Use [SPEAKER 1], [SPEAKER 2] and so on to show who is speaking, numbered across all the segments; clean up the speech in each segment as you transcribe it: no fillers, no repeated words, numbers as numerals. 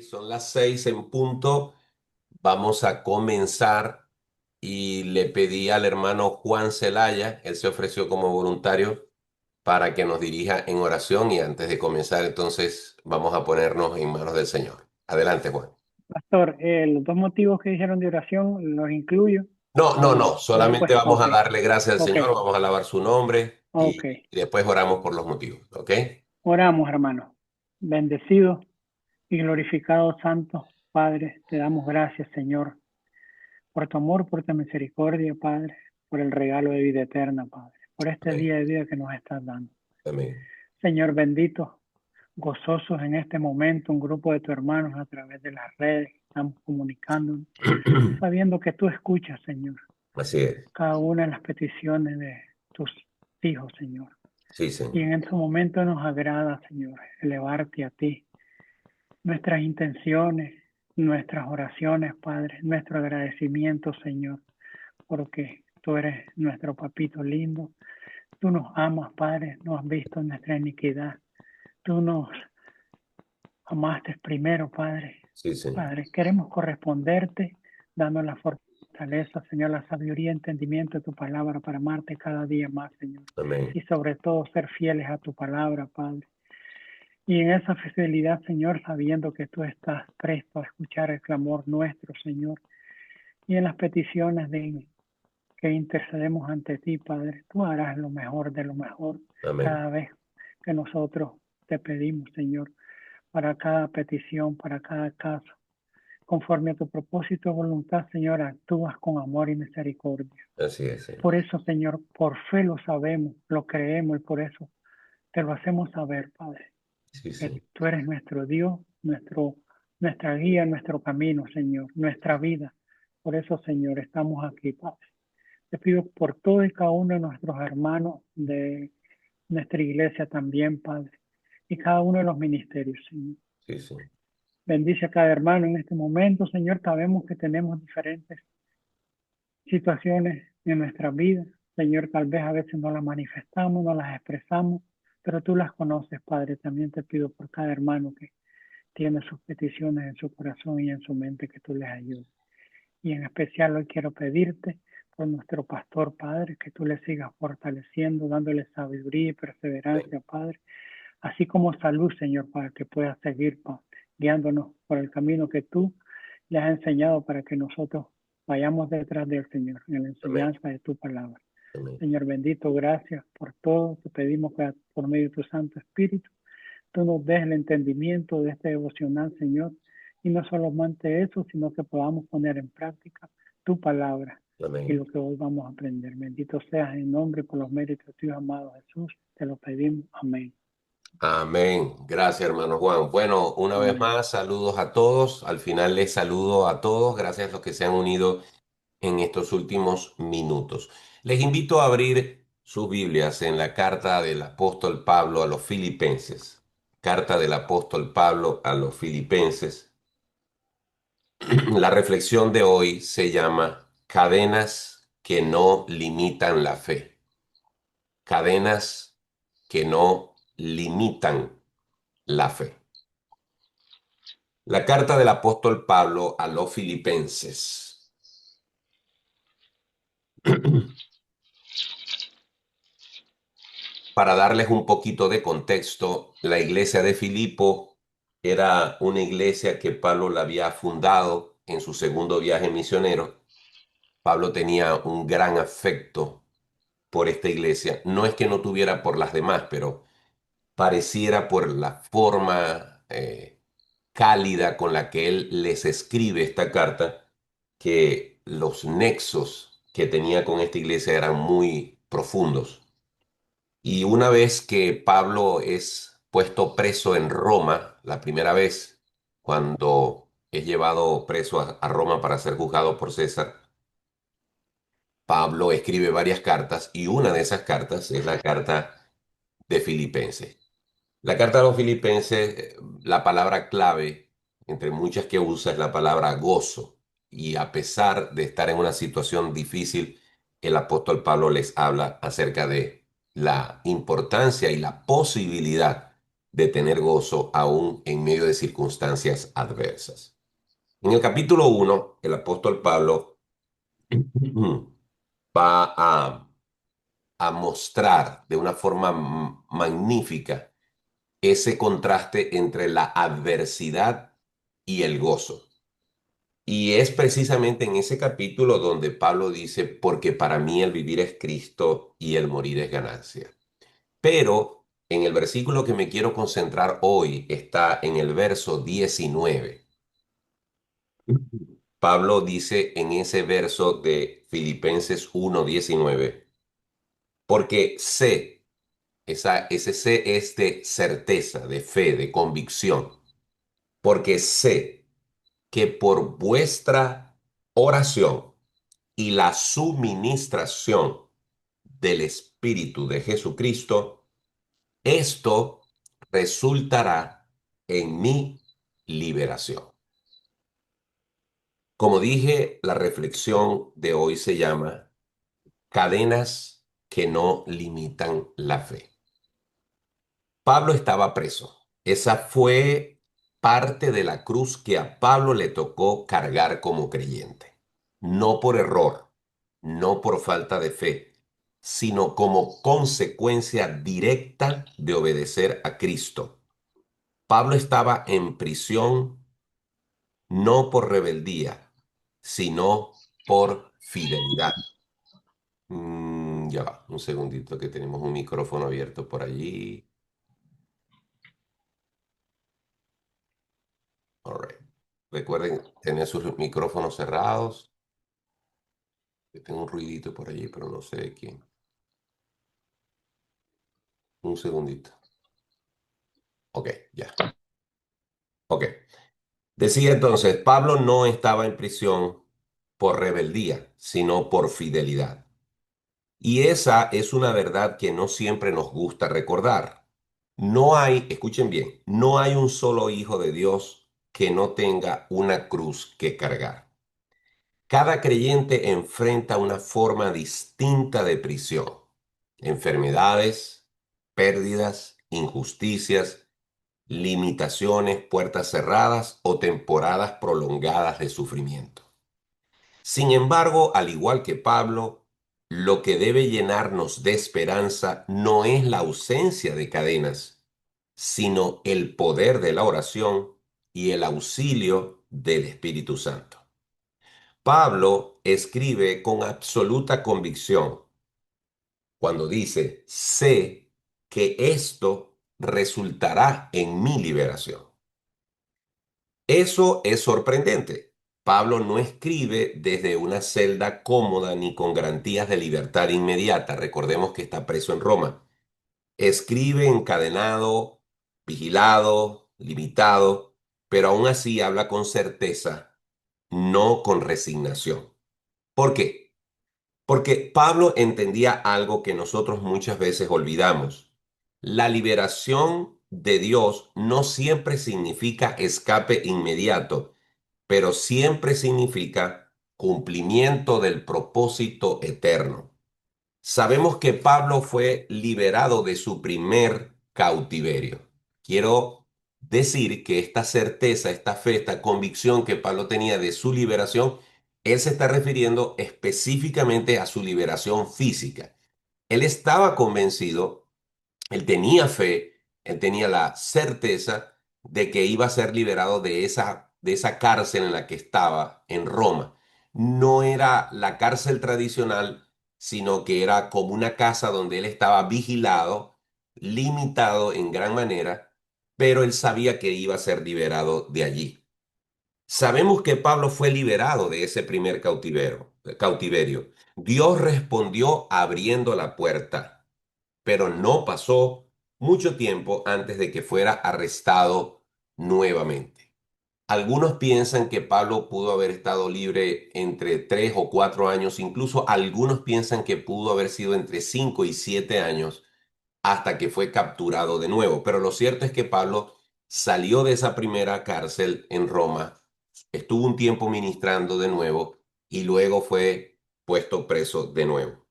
[SPEAKER 1] Son las 6 en punto. Vamos a comenzar y le pedí al hermano Juan Celaya, él se ofreció como voluntario para que nos dirija en oración y antes de comenzar entonces vamos a ponernos en manos del Señor. Adelante, Juan.
[SPEAKER 2] Pastor, los dos motivos que dijeron de oración, ¿los incluyo
[SPEAKER 1] No,
[SPEAKER 2] o
[SPEAKER 1] no,
[SPEAKER 2] no?
[SPEAKER 1] no,
[SPEAKER 2] O después,
[SPEAKER 1] solamente vamos
[SPEAKER 2] ok,
[SPEAKER 1] a darle gracias al
[SPEAKER 2] ok,
[SPEAKER 1] Señor, vamos a alabar su nombre
[SPEAKER 2] ok.
[SPEAKER 1] y después oramos por los motivos, ¿ok?
[SPEAKER 2] Oramos, hermano. Bendecido y glorificado Santo Padre, te damos gracias, Señor, por tu amor, por tu misericordia, Padre, por el regalo de vida eterna, Padre, por este
[SPEAKER 1] Amén,
[SPEAKER 2] día de vida que nos estás dando.
[SPEAKER 1] amén.
[SPEAKER 2] Señor bendito, gozosos en este momento, un grupo de tus hermanos a través de las redes, estamos comunicándonos, sabiendo que tú escuchas, Señor,
[SPEAKER 1] Así es,
[SPEAKER 2] cada una de las peticiones de tus hijos, Señor.
[SPEAKER 1] sí,
[SPEAKER 2] Y
[SPEAKER 1] Señor.
[SPEAKER 2] en este momento nos agrada, Señor, elevarte a ti, nuestras intenciones, nuestras oraciones, Padre, nuestro agradecimiento, Señor, porque tú eres nuestro papito lindo. Tú nos amas, Padre, no has visto nuestra iniquidad. Tú nos amaste primero, Padre.
[SPEAKER 1] Sí, Señor.
[SPEAKER 2] Padre, queremos corresponderte, dando la fortaleza, Señor, la sabiduría y entendimiento de tu palabra para amarte cada día más, Señor.
[SPEAKER 1] Amén.
[SPEAKER 2] Y sobre todo ser fieles a tu palabra, Padre. Y en esa fidelidad, Señor, sabiendo que tú estás presto a escuchar el clamor nuestro, Señor, y en las peticiones de que intercedemos ante ti, Padre, tú harás lo mejor de lo mejor
[SPEAKER 1] Amén.
[SPEAKER 2] cada vez que nosotros te pedimos, Señor, para cada petición, para cada caso. Conforme a tu propósito y voluntad, Señor, actúas con amor y misericordia.
[SPEAKER 1] Así es, Señor.
[SPEAKER 2] Por eso, Señor, por fe lo sabemos, lo creemos y por eso te lo hacemos saber, Padre,
[SPEAKER 1] Sí,
[SPEAKER 2] que
[SPEAKER 1] Señor.
[SPEAKER 2] tú eres nuestro Dios, nuestra guía, nuestro camino, Señor, nuestra vida. Por eso, Señor, estamos aquí, Padre. Te pido por todo y cada uno de nuestros hermanos de nuestra iglesia también, Padre, y cada uno de los ministerios, Señor.
[SPEAKER 1] Sí, Señor.
[SPEAKER 2] Bendice a cada hermano en este momento, Señor. Sabemos que tenemos diferentes situaciones en nuestra vida. Señor, tal vez a veces no las manifestamos, no las expresamos, pero tú las conoces, Padre. También te pido por cada hermano que tiene sus peticiones en su corazón y en su mente, que tú les ayudes. Y en especial hoy quiero pedirte por nuestro pastor, Padre, que tú le sigas fortaleciendo, dándole sabiduría y
[SPEAKER 1] Amén.
[SPEAKER 2] perseverancia, Padre, así como salud, Señor, para que pueda seguir guiándonos por el camino que tú le has enseñado para que nosotros vayamos detrás del Señor, en la
[SPEAKER 1] Amén.
[SPEAKER 2] enseñanza de tu palabra.
[SPEAKER 1] Amén.
[SPEAKER 2] Señor bendito, gracias por todo. Te pedimos que por medio de tu Santo Espíritu, tú nos des el entendimiento de este devocional, Señor, y no solamente eso, sino que podamos poner en práctica tu palabra y
[SPEAKER 1] Amén.
[SPEAKER 2] lo que hoy vamos a aprender. Bendito seas en nombre y por los méritos de tu amado Jesús. Te lo pedimos. Amén.
[SPEAKER 1] Amén. Gracias, hermano Juan. Bueno, una vez
[SPEAKER 2] Amén.
[SPEAKER 1] más, saludos a todos. Al final les saludo a todos. Gracias a los que se han unido en estos últimos minutos. Les invito a abrir sus Biblias en la carta del apóstol Pablo a los Filipenses. Carta del apóstol Pablo a los Filipenses. La reflexión de hoy se llama Cadenas que no limitan la fe. Cadenas que no limitan la fe. La carta del apóstol Pablo a los Filipenses. Para darles un poquito de contexto, la iglesia de Filipo era una iglesia que Pablo la había fundado en su segundo viaje misionero. Pablo tenía un gran afecto por esta iglesia. No es que no tuviera por las demás, pero pareciera por la forma cálida con la que él les escribe esta carta, que los nexos que tenía con esta iglesia eran muy profundos. Y una vez que Pablo es puesto preso en Roma, la primera vez, cuando es llevado preso a Roma para ser juzgado por César, Pablo escribe varias cartas y una de esas cartas es la carta de Filipenses. La carta de los Filipenses, la palabra clave, entre muchas que usa, es la palabra gozo. Y a pesar de estar en una situación difícil, el apóstol Pablo les habla acerca de la importancia y la posibilidad de tener gozo aún en medio de circunstancias adversas. En el capítulo 1, el apóstol Pablo va a mostrar de una forma magnífica ese contraste entre la adversidad y el gozo. Y es precisamente en ese capítulo donde Pablo dice, porque para mí el vivir es Cristo y el morir es ganancia. Pero en el versículo que me quiero concentrar hoy está en el verso 19. Pablo dice en ese verso de Filipenses 1:19, porque sé, ese sé es de certeza, de fe, de convicción, porque sé que por vuestra oración y la suministración del Espíritu de Jesucristo, esto resultará en mi liberación. Como dije, la reflexión de hoy se llama Cadenas que no limitan la fe. Pablo estaba preso. Esa fue parte de la cruz que a Pablo le tocó cargar como creyente. No por error, no por falta de fe, sino como consecuencia directa de obedecer a Cristo. Pablo estaba en prisión no por rebeldía, sino por fidelidad. Ya va, un segundito que tenemos un micrófono abierto por allí. All right. Recuerden tener sus micrófonos cerrados. Tengo un ruidito por allí, pero no sé de quién. Un segundito. Ok, ya. Ok. Decía entonces, Pablo no estaba en prisión por rebeldía, sino por fidelidad. Y esa es una verdad que no siempre nos gusta recordar. No hay, escuchen bien, no hay un solo hijo de Dios que no tenga una cruz que cargar. Cada creyente enfrenta una forma distinta de prisión, enfermedades, pérdidas, injusticias, limitaciones, puertas cerradas o temporadas prolongadas de sufrimiento. Sin embargo, al igual que Pablo, lo que debe llenarnos de esperanza no es la ausencia de cadenas, sino el poder de la oración y el auxilio del Espíritu Santo. Pablo escribe con absoluta convicción cuando dice, sé que esto resultará en mi liberación. Eso es sorprendente. Pablo no escribe desde una celda cómoda ni con garantías de libertad inmediata. Recordemos que está preso en Roma. Escribe encadenado, vigilado, limitado, pero aún así habla con certeza, no con resignación. ¿Por qué? Porque Pablo entendía algo que nosotros muchas veces olvidamos. La liberación de Dios no siempre significa escape inmediato, pero siempre significa cumplimiento del propósito eterno. Sabemos que Pablo fue liberado de su primer cautiverio. Quiero decir que esta certeza, esta fe, esta convicción que Pablo tenía de su liberación, él se está refiriendo específicamente a su liberación física. Él estaba convencido, él tenía fe, él tenía la certeza de que iba a ser liberado de esa cárcel en la que estaba en Roma. No era la cárcel tradicional, sino que era como una casa donde él estaba vigilado, limitado en gran manera, pero él sabía que iba a ser liberado de allí. Sabemos que Pablo fue liberado de ese primer cautiverio. Dios respondió abriendo la puerta, pero no pasó mucho tiempo antes de que fuera arrestado nuevamente. Algunos piensan que Pablo pudo haber estado libre entre 3 o 4 años, incluso algunos piensan que pudo haber sido entre 5 y 7 años hasta que fue capturado de nuevo. Pero lo cierto es que Pablo salió de esa primera cárcel en Roma, estuvo un tiempo ministrando de nuevo y luego fue puesto preso de nuevo.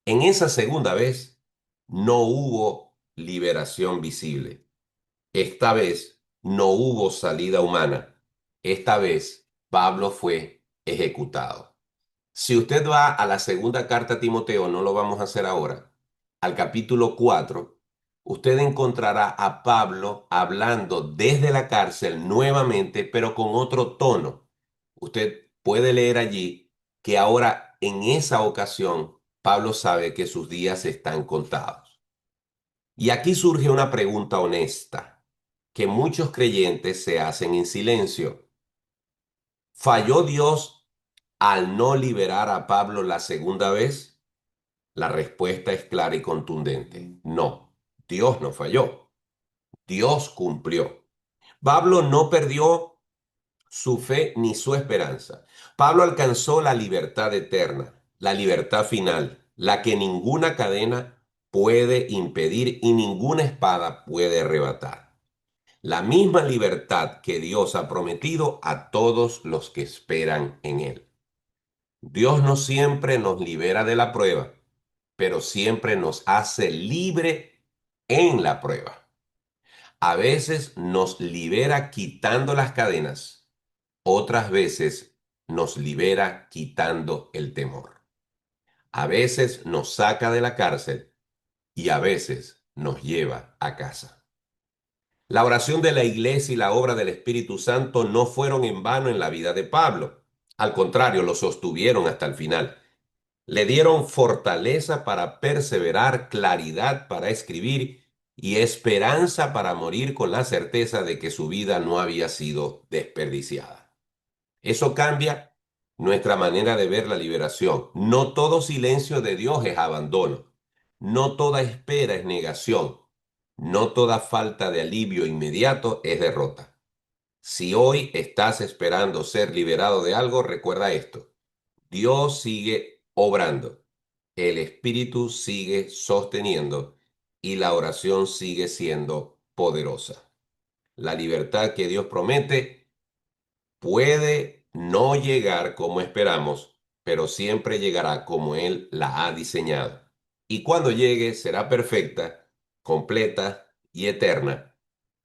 [SPEAKER 1] En esa segunda vez no hubo liberación visible. Esta vez no hubo salida humana. Esta vez Pablo fue ejecutado. Si usted va a la segunda carta a Timoteo, no lo vamos a hacer ahora, al capítulo 4, usted encontrará a Pablo hablando desde la cárcel nuevamente, pero con otro tono. Usted puede leer allí que ahora en esa ocasión Pablo sabe que sus días están contados. Y aquí surge una pregunta honesta que muchos creyentes se hacen en silencio. ¿Falló Dios al no liberar a Pablo la segunda vez? La respuesta es clara y contundente. No, Dios no falló. Dios cumplió. Pablo no perdió su fe ni su esperanza. Pablo alcanzó la libertad eterna, la libertad final, la que ninguna cadena puede impedir y ninguna espada puede arrebatar. La misma libertad que Dios ha prometido a todos los que esperan en Él. Dios no siempre nos libera de la prueba, pero siempre nos hace libre en la prueba. A veces nos libera quitando las cadenas, otras veces nos libera quitando el temor. A veces nos saca de la cárcel y a veces nos lleva a casa. La oración de la iglesia y la obra del Espíritu Santo no fueron en vano en la vida de Pablo. Al contrario, lo sostuvieron hasta el final. Le dieron fortaleza para perseverar, claridad para escribir y esperanza para morir con la certeza de que su vida no había sido desperdiciada. Eso cambia nuestra manera de ver la liberación. No todo silencio de Dios es abandono. No toda espera es negación. No toda falta de alivio inmediato es derrota. Si hoy estás esperando ser liberado de algo, recuerda esto. Dios sigue obrando, el Espíritu sigue sosteniendo y la oración sigue siendo poderosa. La libertad que Dios promete puede no llegar como esperamos, pero siempre llegará como Él la ha diseñado. Y cuando llegue será perfecta, completa y eterna,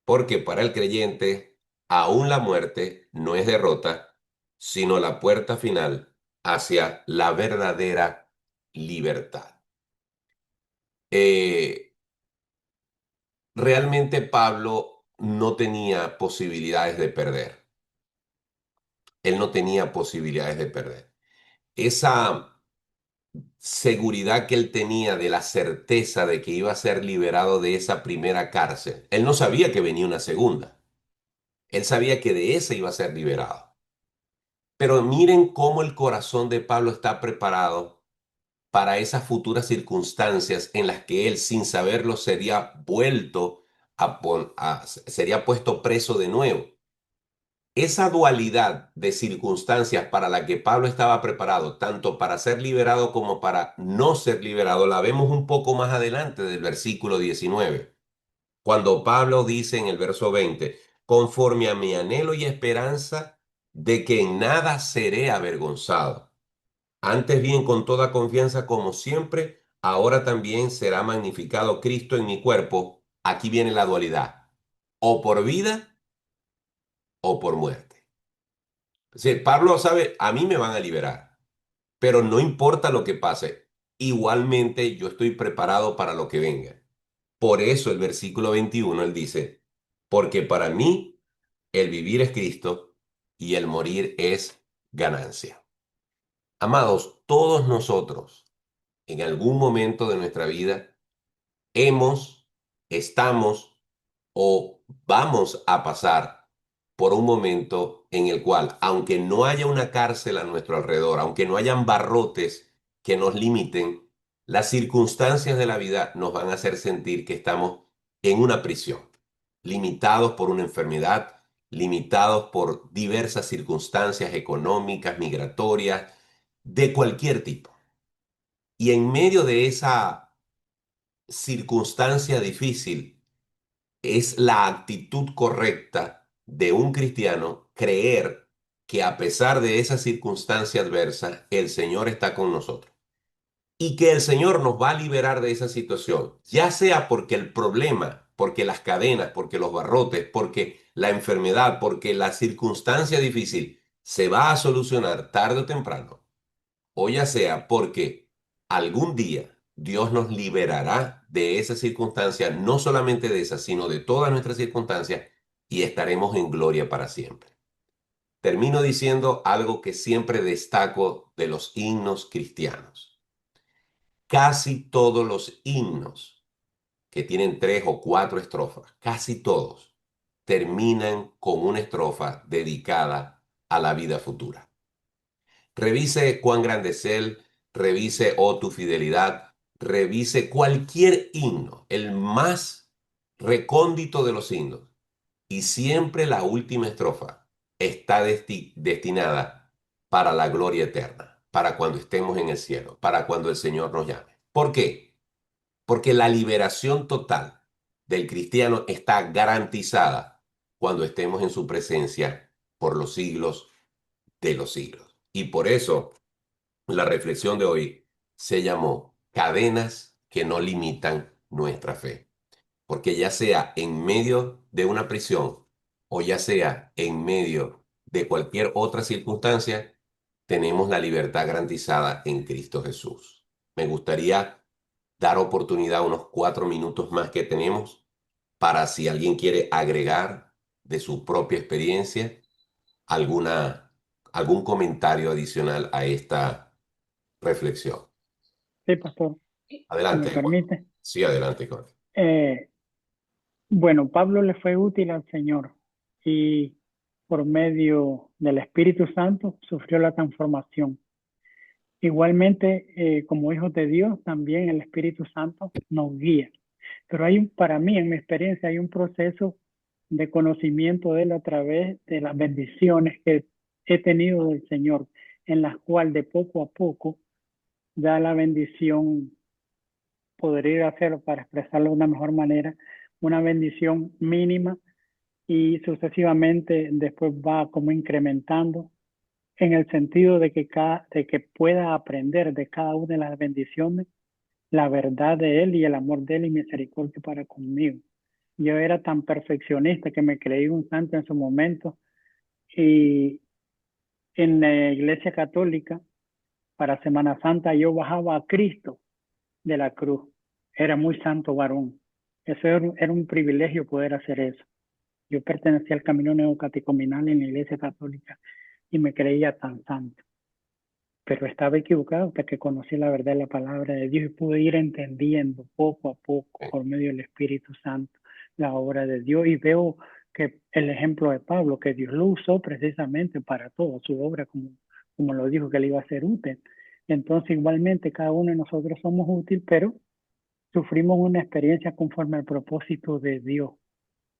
[SPEAKER 1] porque para el creyente aún la muerte no es derrota, sino la puerta final hacia la verdadera libertad. Eh, Realmente Pablo no tenía posibilidades de perder. Él no tenía posibilidades de perder. Esa seguridad que él tenía de la certeza de que iba a ser liberado de esa primera cárcel. Él no sabía que venía una segunda. Él sabía que de esa iba a ser liberado. Pero miren cómo el corazón de Pablo está preparado para esas futuras circunstancias en las que él, sin saberlo, sería vuelto sería puesto preso de nuevo. Esa dualidad de circunstancias para la que Pablo estaba preparado, tanto para ser liberado como para no ser liberado, la vemos un poco más adelante del versículo 19, cuando Pablo dice en el verso 20, conforme a mi anhelo y esperanza de que en nada seré avergonzado. Antes bien, con toda confianza, como siempre, ahora también será magnificado Cristo en mi cuerpo. Aquí viene la dualidad, o por vida o por muerte. Sí, Pablo sabe, a mí me van a liberar, pero no importa lo que pase, igualmente yo estoy preparado para lo que venga. Por eso el versículo 21 él dice, porque para mí el vivir es Cristo y el morir es ganancia. Amados, todos nosotros en algún momento de nuestra vida hemos, estamos o vamos a pasar por un momento en el cual, aunque no haya una cárcel a nuestro alrededor, aunque no hayan barrotes que nos limiten, las circunstancias de la vida nos van a hacer sentir que estamos en una prisión, limitados por una enfermedad, limitados por diversas circunstancias económicas, migratorias, de cualquier tipo. Y en medio de esa circunstancia difícil, es la actitud correcta de un cristiano creer que a pesar de esa circunstancia adversa, el Señor está con nosotros y que el Señor nos va a liberar de esa situación, ya sea porque el problema porque las cadenas, porque los barrotes, porque la enfermedad, porque la circunstancia difícil se va a solucionar tarde o temprano, o ya sea porque algún día Dios nos liberará de esa circunstancia, no solamente de esa, sino de todas nuestras circunstancias, y estaremos en gloria para siempre. Termino diciendo algo que siempre destaco de los himnos cristianos. Casi todos los himnos que tienen 3 o 4 estrofas, casi todos terminan con una estrofa dedicada a la vida futura. Revise Cuán grande es Él, revise Oh tu fidelidad, revise cualquier himno, el más recóndito de los himnos, y siempre la última estrofa está destinada para la gloria eterna, para cuando estemos en el cielo, para cuando el Señor nos llame. ¿Por qué? Porque la liberación total del cristiano está garantizada cuando estemos en su presencia por los siglos de los siglos. Y por eso la reflexión de hoy se llamó Cadenas que no limitan nuestra fe. Porque ya sea en medio de una prisión o ya sea en medio de cualquier otra circunstancia, tenemos la libertad garantizada en Cristo Jesús. Me gustaría dar oportunidad a unos 4 minutos más que tenemos para si alguien quiere agregar de su propia experiencia alguna, algún comentario adicional a esta reflexión.
[SPEAKER 2] Sí, pastor, si me
[SPEAKER 1] Adelante, Juan.
[SPEAKER 2] permite.
[SPEAKER 1] Sí, adelante, Juan.
[SPEAKER 2] Eh, bueno, Pablo le fue útil al Señor y por medio del Espíritu Santo sufrió la transformación. Igualmente, como hijos de Dios, también el Espíritu Santo nos guía. Pero para mí, en mi experiencia, hay un proceso de conocimiento de Él a través de las bendiciones que he tenido del Señor, en las cuales de poco a poco da la bendición, podría hacerlo para expresarlo de una mejor manera, una bendición mínima y sucesivamente después va como incrementando en el sentido de que pueda aprender de cada una de las bendiciones la verdad de Él y el amor de Él y misericordia para conmigo. Yo era tan perfeccionista que me creí un santo en su momento y en la iglesia católica para Semana Santa yo bajaba a Cristo de la cruz. Era muy santo varón. Eso era un privilegio poder hacer eso. Yo pertenecía al camino neocatecumenal en la iglesia católica y me creía tan santo. Pero estaba equivocado hasta que conocí la verdad de la palabra de Dios y pude ir entendiendo poco a poco por medio del Espíritu Santo la obra de Dios y veo que el ejemplo de Pablo, que Dios lo usó precisamente para toda su obra, como lo dijo que le iba a ser útil. Entonces igualmente cada uno de nosotros somos útiles, pero sufrimos una experiencia conforme al propósito de Dios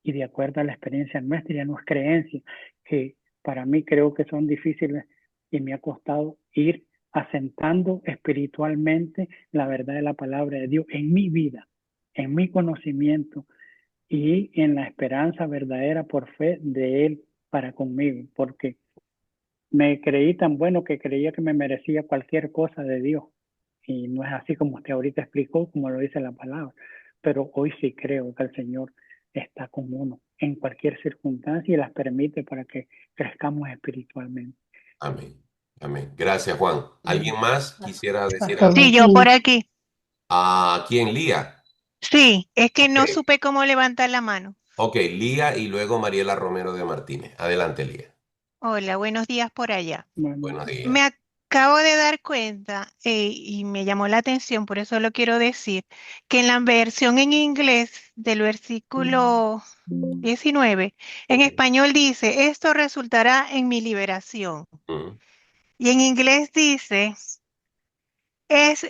[SPEAKER 2] y de acuerdo a la experiencia nuestra y a nuestras creencias, que para mí creo que son difíciles y me ha costado ir asentando espiritualmente la verdad de la palabra de Dios en mi vida, en mi conocimiento y en la esperanza verdadera por fe de Él para conmigo, porque me creí tan bueno que creía que me merecía cualquier cosa de Dios. Y no es así como usted ahorita explicó, como lo dice la palabra. Pero hoy sí creo que el Señor está con uno en cualquier circunstancia y las permite para que crezcamos espiritualmente.
[SPEAKER 1] Amén. Amén. Gracias, Juan. ¿Alguien más quisiera decir
[SPEAKER 2] Pastor
[SPEAKER 1] algo?
[SPEAKER 3] Sí, yo por
[SPEAKER 2] Martín,
[SPEAKER 3] aquí.
[SPEAKER 1] ¿A quién? Lía.
[SPEAKER 3] Sí, es que
[SPEAKER 1] Ok.
[SPEAKER 3] no supe cómo levantar la mano.
[SPEAKER 1] Ok, Lía y luego Mariela Romero de Martínez. Adelante, Lía.
[SPEAKER 3] Hola, buenos días por allá.
[SPEAKER 2] bueno,
[SPEAKER 1] Buenos días.
[SPEAKER 3] Me acabo de dar cuenta y me llamó la atención, por eso lo quiero decir, que en la versión en inglés del versículo 19, en
[SPEAKER 1] Ok.
[SPEAKER 3] español dice, esto resultará en mi liberación.
[SPEAKER 1] Mm,
[SPEAKER 3] Y en inglés dice, es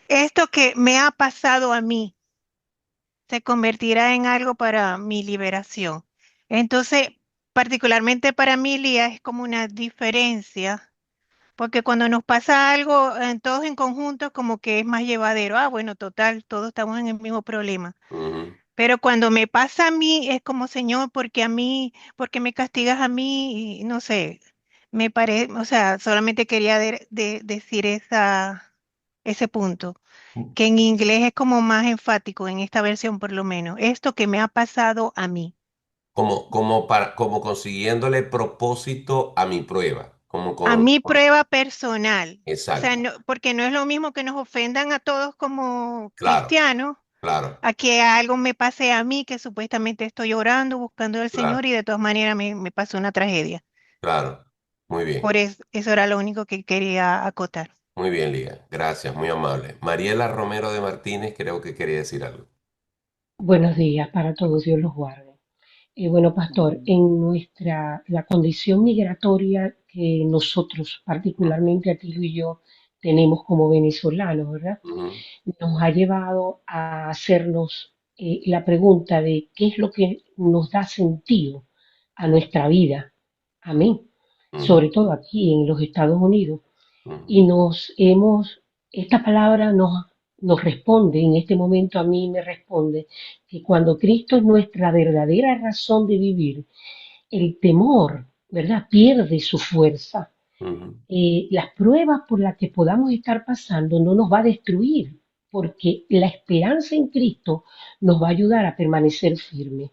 [SPEAKER 3] esto que me ha pasado a mí se convertirá en algo para mi liberación. Entonces, particularmente para mí, Lía, es como una diferencia, porque cuando nos pasa algo todos en conjunto, como que es más llevadero. Ah, bueno, total, todos estamos en el mismo problema.
[SPEAKER 1] ujú.
[SPEAKER 3] Pero cuando me pasa a mí, es como, Señor, porque a mí, porque me castigas a mí, y no sé, me parece, o sea, solamente quería decir ese punto, que en inglés es como más enfático, en esta versión por lo menos. Esto que me ha pasado a mí,
[SPEAKER 1] como consiguiéndole propósito a mi prueba.
[SPEAKER 3] a mi prueba personal. O sea,
[SPEAKER 1] Exacto.
[SPEAKER 3] porque no es lo mismo que nos ofendan a todos como
[SPEAKER 1] Claro,
[SPEAKER 3] cristianos,
[SPEAKER 1] claro,
[SPEAKER 3] a que algo me pase a mí, que supuestamente estoy orando, buscando al
[SPEAKER 1] claro,
[SPEAKER 3] Señor y de todas maneras me pasó una tragedia.
[SPEAKER 1] claro. Muy bien.
[SPEAKER 3] Por eso, eso era lo único que quería acotar.
[SPEAKER 1] Muy bien, Liga. Gracias, muy amable. Mariela Romero de Martínez, creo que quería decir algo.
[SPEAKER 4] Buenos días para todos, Dios los guarde. Bueno, pastor, en la condición migratoria que nosotros,
[SPEAKER 1] Mm,
[SPEAKER 4] particularmente Atilio y yo, tenemos como venezolanos, ¿verdad?
[SPEAKER 1] ujú,
[SPEAKER 4] Nos ha llevado a hacernos la pregunta de qué es lo que nos da sentido a nuestra vida. Amén.
[SPEAKER 1] ujú,
[SPEAKER 4] Sobre todo aquí en los Estados Unidos
[SPEAKER 1] ujú,
[SPEAKER 4] y esta palabra nos responde, en este momento a mí me responde, que cuando Cristo es nuestra verdadera razón de vivir, el temor, ¿verdad?, pierde su fuerza.
[SPEAKER 1] ujú.
[SPEAKER 4] Las pruebas por las que podamos estar pasando no nos va a destruir, porque la esperanza en Cristo nos va a ayudar a permanecer firmes.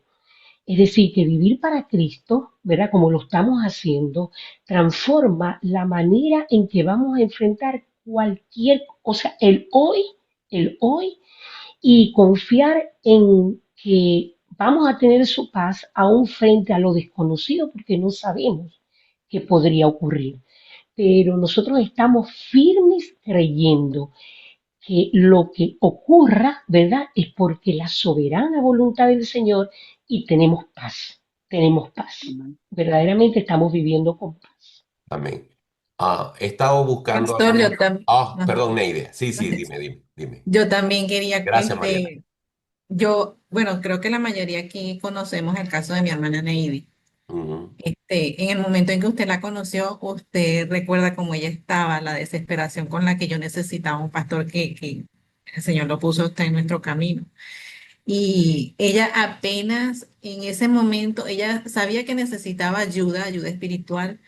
[SPEAKER 4] Es decir, que vivir para Cristo, ¿verdad? Como lo estamos haciendo, transforma la manera en que vamos a enfrentar cualquier cosa, el hoy, y confiar en que vamos a tener su paz aún frente a lo desconocido, porque no sabemos qué podría ocurrir. Pero nosotros estamos firmes creyendo que lo que ocurra, ¿verdad? Es porque la soberana voluntad del Señor y tenemos paz, tenemos paz.
[SPEAKER 2] Amén.
[SPEAKER 4] Verdaderamente estamos viviendo con paz.
[SPEAKER 1] Amén. He estado buscando
[SPEAKER 5] Pastor,
[SPEAKER 1] algunos.
[SPEAKER 5] yo también,
[SPEAKER 1] Ah, perdón, Neide. Sí, sí, dime, dime, dime.
[SPEAKER 5] yo también quería,
[SPEAKER 1] Gracias, Mariela.
[SPEAKER 5] bueno, creo que la mayoría aquí conocemos el caso de mi hermana Neidy.
[SPEAKER 1] Ujú,
[SPEAKER 5] En el momento en que usted la conoció, usted recuerda cómo ella estaba, la desesperación con la que yo necesitaba un pastor que el Señor lo puso a usted en nuestro camino. Y ella apenas en ese momento, ella sabía que necesitaba ayuda, ayuda espiritual,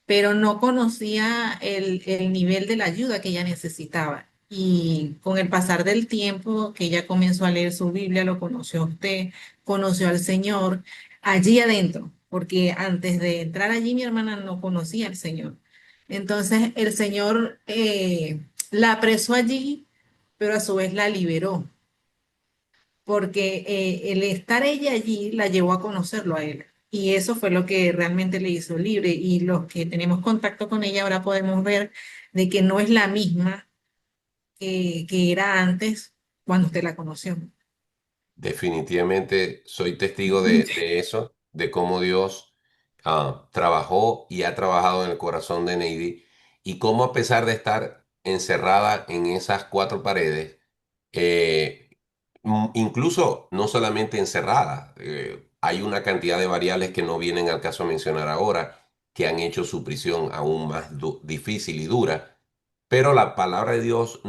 [SPEAKER 5] pero no conocía el nivel de la ayuda que ella necesitaba. Y con el pasar del tiempo que ella comenzó a leer su Biblia, lo conoció a usted, conoció al Señor allí adentro, porque antes de entrar allí mi hermana no conocía al Señor. Entonces el Señor la apresó allí, pero a su vez la liberó, porque el estar ella allí la llevó a conocerlo a él. Y eso fue lo que realmente le hizo libre. Y los que tenemos contacto con ella ahora podemos ver de que no es la misma que era antes cuando usted la conoció.
[SPEAKER 1] definitivamente soy testigo de eso, de cómo Dios trabajó y ha trabajado en el corazón de Neidi y cómo a pesar de estar encerrada en esas cuatro paredes, eh, incluso no solamente encerrada, hay una cantidad de variables que no vienen al caso a mencionar ahora, que han hecho su prisión aún más difícil y dura, pero la palabra de Dios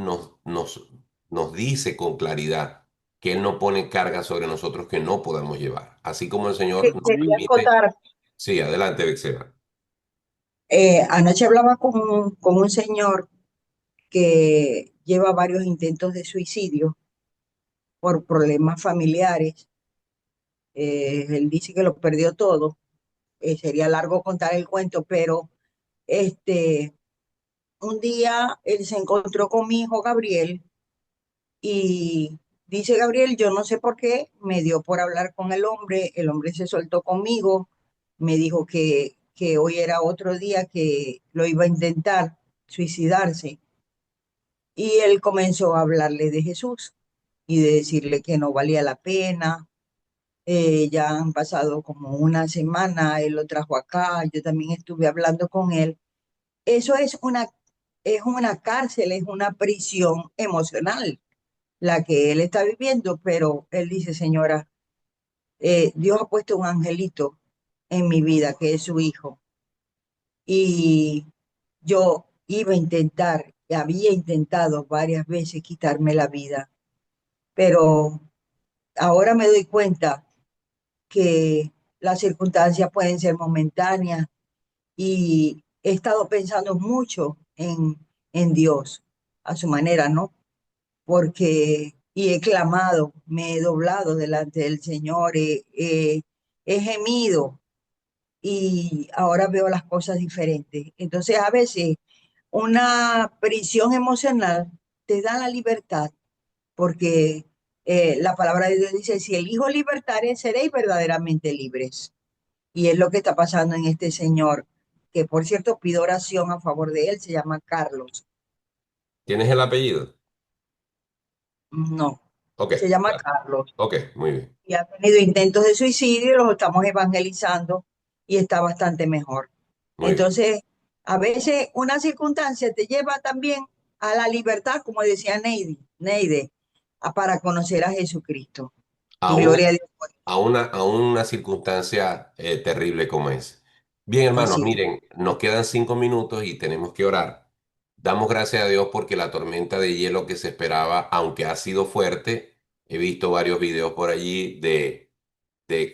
[SPEAKER 1] nos dice con claridad que Él no pone carga sobre nosotros que no podamos llevar, así como el Señor nos
[SPEAKER 2] Amén.
[SPEAKER 6] Quería
[SPEAKER 1] permite.
[SPEAKER 6] acotar,
[SPEAKER 1] Sí, adelante, Bexeba.
[SPEAKER 6] anoche hablaba con un señor que lleva varios intentos de suicidio por problemas familiares. Él dice que lo perdió todo. Sería largo contar el cuento, pero este, un día él se encontró con mi hijo Gabriel y dice Gabriel, yo no sé por qué, me dio por hablar con el hombre se soltó conmigo, me dijo que hoy era otro día que lo iba a intentar suicidarse. Y él comenzó a hablarle de Jesús y de decirle que no valía la pena. Ya han pasado como una semana, él lo trajo acá, yo también estuve hablando con él. Eso es una cárcel, es una prisión emocional la que él está viviendo, pero él dice, señora, Dios ha puesto un angelito en mi vida, que es su hijo, y yo iba a intentar, había intentado varias veces quitarme la vida, pero ahora me doy cuenta que las circunstancias pueden ser momentáneas y he estado pensando mucho en Dios. a su manera, ¿no? Porque, y he clamado, me he doblado delante del Señor, he gemido y ahora veo las cosas diferentes. Entonces, a veces una prisión emocional te da la libertad, porque la palabra de Dios dice, si el Hijo libertare, seréis verdaderamente libres. Y es lo que está pasando en este señor, que por cierto pido oración a favor de él, se llama Carlos.
[SPEAKER 1] ¿Tienes el apellido?
[SPEAKER 6] No,
[SPEAKER 1] Ok,
[SPEAKER 6] se llama
[SPEAKER 1] claro.
[SPEAKER 6] Carlos.
[SPEAKER 1] Ok, muy bien.
[SPEAKER 6] Y ha tenido intentos de suicidio, los estamos evangelizando y está bastante mejor.
[SPEAKER 1] Muy bien.
[SPEAKER 6] Entonces, a veces una circunstancia te lleva también a la libertad, como decía Neide, para conocer a Jesucristo. Y
[SPEAKER 1] Aún,
[SPEAKER 6] gloria a Dios.
[SPEAKER 1] a una circunstancia terrible como es. Bien, hermanos,
[SPEAKER 6] Así es.
[SPEAKER 1] miren, nos quedan 5 minutos y tenemos que orar. Damos gracias a Dios porque la tormenta de hielo que se esperaba, aunque ha sido fuerte, he visto varios videos por allí de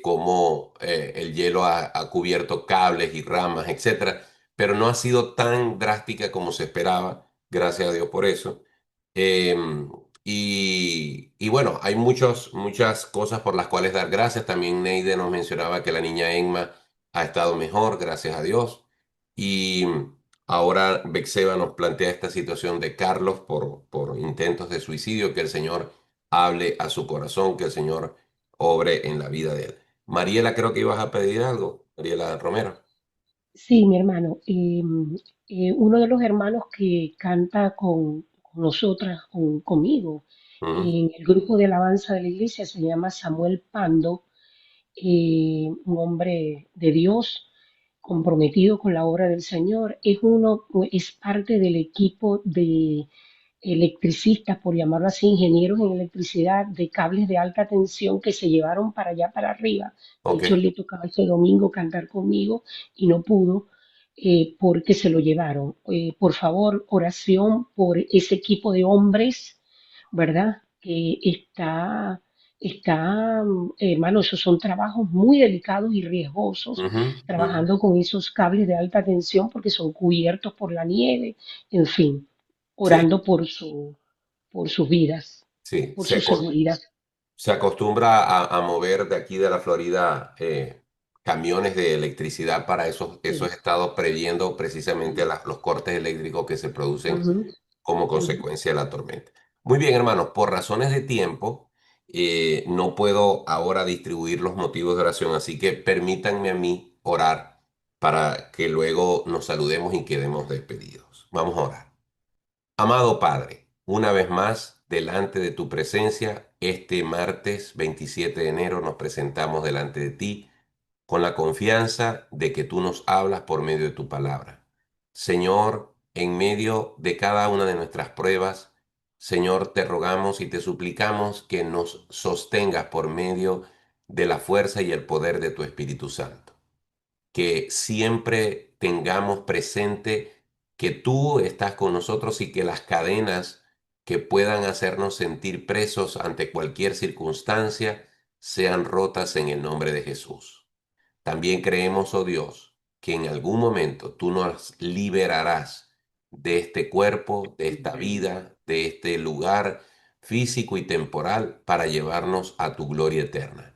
[SPEAKER 1] cómo el hielo ha cubierto cables y ramas, etcétera, pero no ha sido tan drástica como se esperaba. Gracias a Dios por eso. Em, y bueno, hay muchas cosas por las cuales dar gracias. También Neide nos mencionaba que la niña Emma ha estado mejor, gracias a Dios. Y ahora Bexeba nos plantea esta situación de Carlos por intentos de suicidio, que el Señor hable a su corazón, que el Señor obre en la vida de él. Mariela, creo que ibas a pedir algo, Mariela Romero.
[SPEAKER 4] Sí, mi hermano. Uno de los hermanos que canta con nosotras, conmigo,
[SPEAKER 1] Ujú.
[SPEAKER 4] en el grupo de alabanza de la iglesia se llama Samuel Pando, un hombre de Dios comprometido con la obra del Señor. Es parte del equipo de electricistas, por llamarlo así, ingenieros en electricidad de cables de alta tensión que se llevaron para allá para arriba. De
[SPEAKER 1] Ok,
[SPEAKER 4] hecho, él le tocaba ese domingo cantar conmigo y no pudo porque se lo llevaron. Por favor, oración por ese equipo de hombres, ¿verdad? Que hermano, esos son trabajos muy delicados y riesgosos,
[SPEAKER 1] ujú, ujú.
[SPEAKER 4] trabajando con esos cables de alta tensión porque son cubiertos por la nieve, en fin,
[SPEAKER 1] Sí,
[SPEAKER 4] orando por sus vidas,
[SPEAKER 1] sí,
[SPEAKER 4] por su seguridad.
[SPEAKER 1] se acostumbra a mover de aquí de la Florida camiones de electricidad para esos
[SPEAKER 4] Sí,
[SPEAKER 1] estados previendo precisamente
[SPEAKER 4] sí.
[SPEAKER 1] los cortes eléctricos que se producen
[SPEAKER 4] Ujú,
[SPEAKER 1] como
[SPEAKER 4] ujú.
[SPEAKER 1] consecuencia de la tormenta. Muy bien, hermanos, por razones de tiempo, no puedo ahora distribuir los motivos de oración, así que permítanme a mí orar para que luego nos saludemos y quedemos despedidos. Vamos a orar. Amado Padre, una vez más, delante de tu presencia, este martes 27 de enero nos presentamos delante de ti con la confianza de que tú nos hablas por medio de tu palabra. Señor, en medio de cada una de nuestras pruebas, Señor, te rogamos y te suplicamos que nos sostengas por medio de la fuerza y el poder de tu Espíritu Santo, que siempre tengamos presente que tú estás con nosotros y que las cadenas que puedan hacernos sentir presos ante cualquier circunstancia sean rotas en el nombre de Jesús. También creemos, oh Dios, que en algún momento tú nos liberarás de este cuerpo, de esta vida, de este lugar físico y temporal para llevarnos a tu gloria eterna.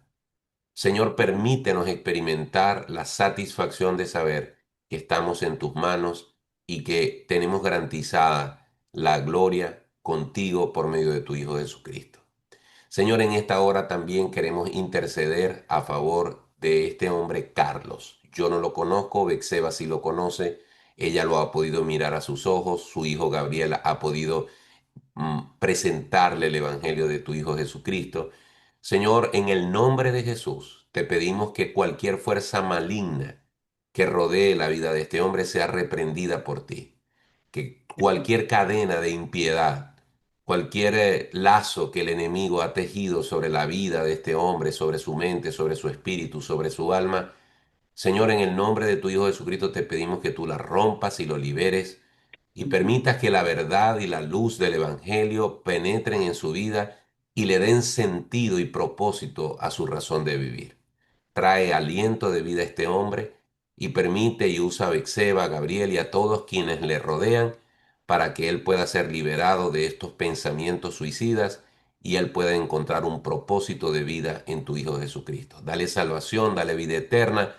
[SPEAKER 1] Señor, permítenos experimentar la satisfacción de saber que estamos en tus manos y que tenemos garantizada la gloria contigo por medio de tu Hijo Jesucristo. Señor, en esta hora también queremos interceder a favor de este hombre Carlos. Yo no lo conozco, Bexeba sí lo conoce, ella lo ha podido mirar a sus ojos, su hijo Gabriel ha podido presentarle el Evangelio de tu Hijo Jesucristo. Señor, en el nombre de Jesús, te pedimos que cualquier fuerza maligna que rodee la vida de este hombre sea reprendida por ti. Que cualquier cadena de impiedad, cualquier lazo que el enemigo ha tejido sobre la vida de este hombre, sobre su mente, sobre su espíritu, sobre su alma, Señor, en el nombre de tu Hijo Jesucristo te pedimos que tú la rompas y lo liberes y permitas que la verdad y la luz del Evangelio penetren en su vida y le den sentido y propósito a su razón de vivir. Trae aliento de vida a este hombre y permite y usa a Bexeba, a Gabriel y a todos quienes le rodean para que él pueda ser liberado de estos pensamientos suicidas y él pueda encontrar un propósito de vida en tu Hijo Jesucristo. Dale salvación, dale vida eterna,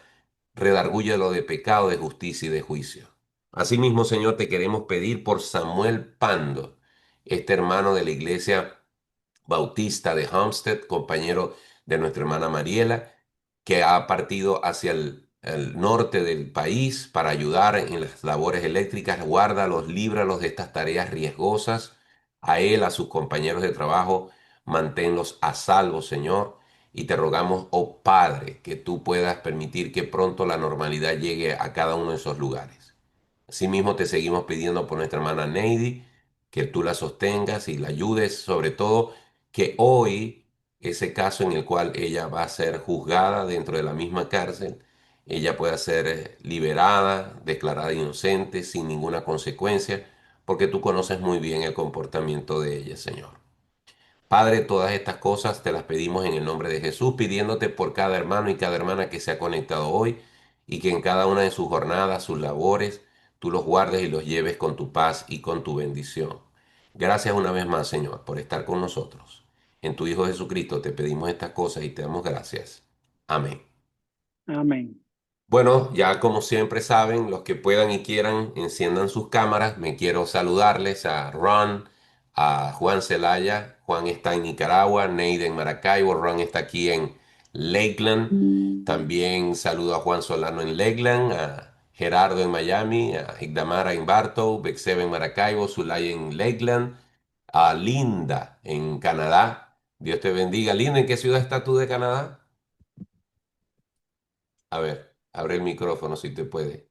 [SPEAKER 1] redargúyelo de pecado, de justicia y de juicio. Asimismo, Señor, te queremos pedir por Samuel Pando, este hermano de la iglesia bautista de Homestead, compañero de nuestra hermana Mariela, que ha partido hacia el norte del país para ayudar en las labores eléctricas. Guárdalos, líbralos de estas tareas riesgosas. A él, a sus compañeros de trabajo, manténlos a salvo, Señor. Y te rogamos, oh Padre, que tú puedas permitir que pronto la normalidad llegue a cada uno de esos lugares. Asimismo, te seguimos pidiendo por nuestra hermana Neidi, que tú la sostengas y la ayudes, sobre todo que hoy, ese caso en el cual ella va a ser juzgada dentro de la misma cárcel, ella pueda ser liberada, declarada inocente, sin ninguna consecuencia, porque tú conoces muy bien el comportamiento de ella, Señor. Padre, todas estas cosas te las pedimos en el nombre de Jesús, pidiéndote por cada hermano y cada hermana que se ha conectado hoy y que en cada una de sus jornadas, sus labores, tú los guardes y los lleves con tu paz y con tu bendición. Gracias una vez más, Señor, por estar con nosotros. En tu Hijo Jesucristo te pedimos estas cosas y te damos gracias. Amén.
[SPEAKER 2] Amén.
[SPEAKER 1] Bueno, ya como siempre saben, los que puedan y quieran, enciendan sus cámaras. Me quiero saludarles a Ron, a Juan Celaya. Juan está en Nicaragua, Neide en Maracaibo, Ron está aquí en Lakeland. También saludo a Juan Solano en Lakeland, a Gerardo en Miami, a Igdamara en Bartow, Bexebe en Maracaibo, Zulay en Lakeland, a Linda en Canadá. Dios te bendiga. Linda, ¿en qué ciudad estás tú de Canadá? A ver, abre el micrófono si te puede.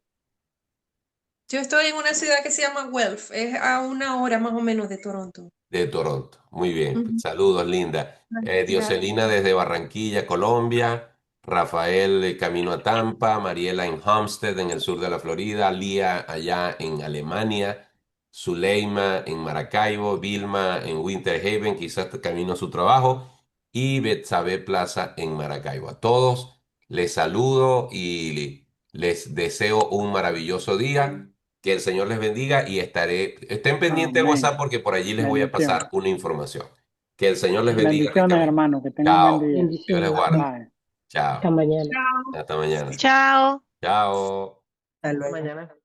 [SPEAKER 7] Yo estoy en una ciudad que se llama Guelph, es a 1 hora más o menos de Toronto.
[SPEAKER 1] De Toronto. Muy bien.
[SPEAKER 7] Ujú.
[SPEAKER 1] Saludos, Linda.
[SPEAKER 7] Gracias.
[SPEAKER 1] Dioselina desde Barranquilla, Colombia. Rafael camino a Tampa. Mariela en Homestead, en el sur de la Florida. Lía allá en Alemania. Zuleima en Maracaibo. Vilma en Winter Haven, quizás camino a su trabajo. Y Betsabe Plaza en Maracaibo. A todos les saludo y les deseo un maravilloso día. Que el Señor les bendiga y estén pendientes del WhatsApp
[SPEAKER 2] Amén.
[SPEAKER 1] porque por allí les voy a
[SPEAKER 2] Bendición.
[SPEAKER 1] pasar una información. Que el Señor les bendiga
[SPEAKER 2] Bendiciones,
[SPEAKER 1] ricamente.
[SPEAKER 2] hermano. Que tengan buen
[SPEAKER 1] Chao.
[SPEAKER 2] día.
[SPEAKER 1] Dios les
[SPEAKER 4] Bendiciones.
[SPEAKER 1] guarde.
[SPEAKER 2] Bye.
[SPEAKER 4] Hasta
[SPEAKER 1] Chao.
[SPEAKER 4] mañana.
[SPEAKER 7] Chao.
[SPEAKER 1] Hasta mañana.
[SPEAKER 3] Chao.
[SPEAKER 1] Chao.
[SPEAKER 6] Hasta luego.
[SPEAKER 4] Mañana.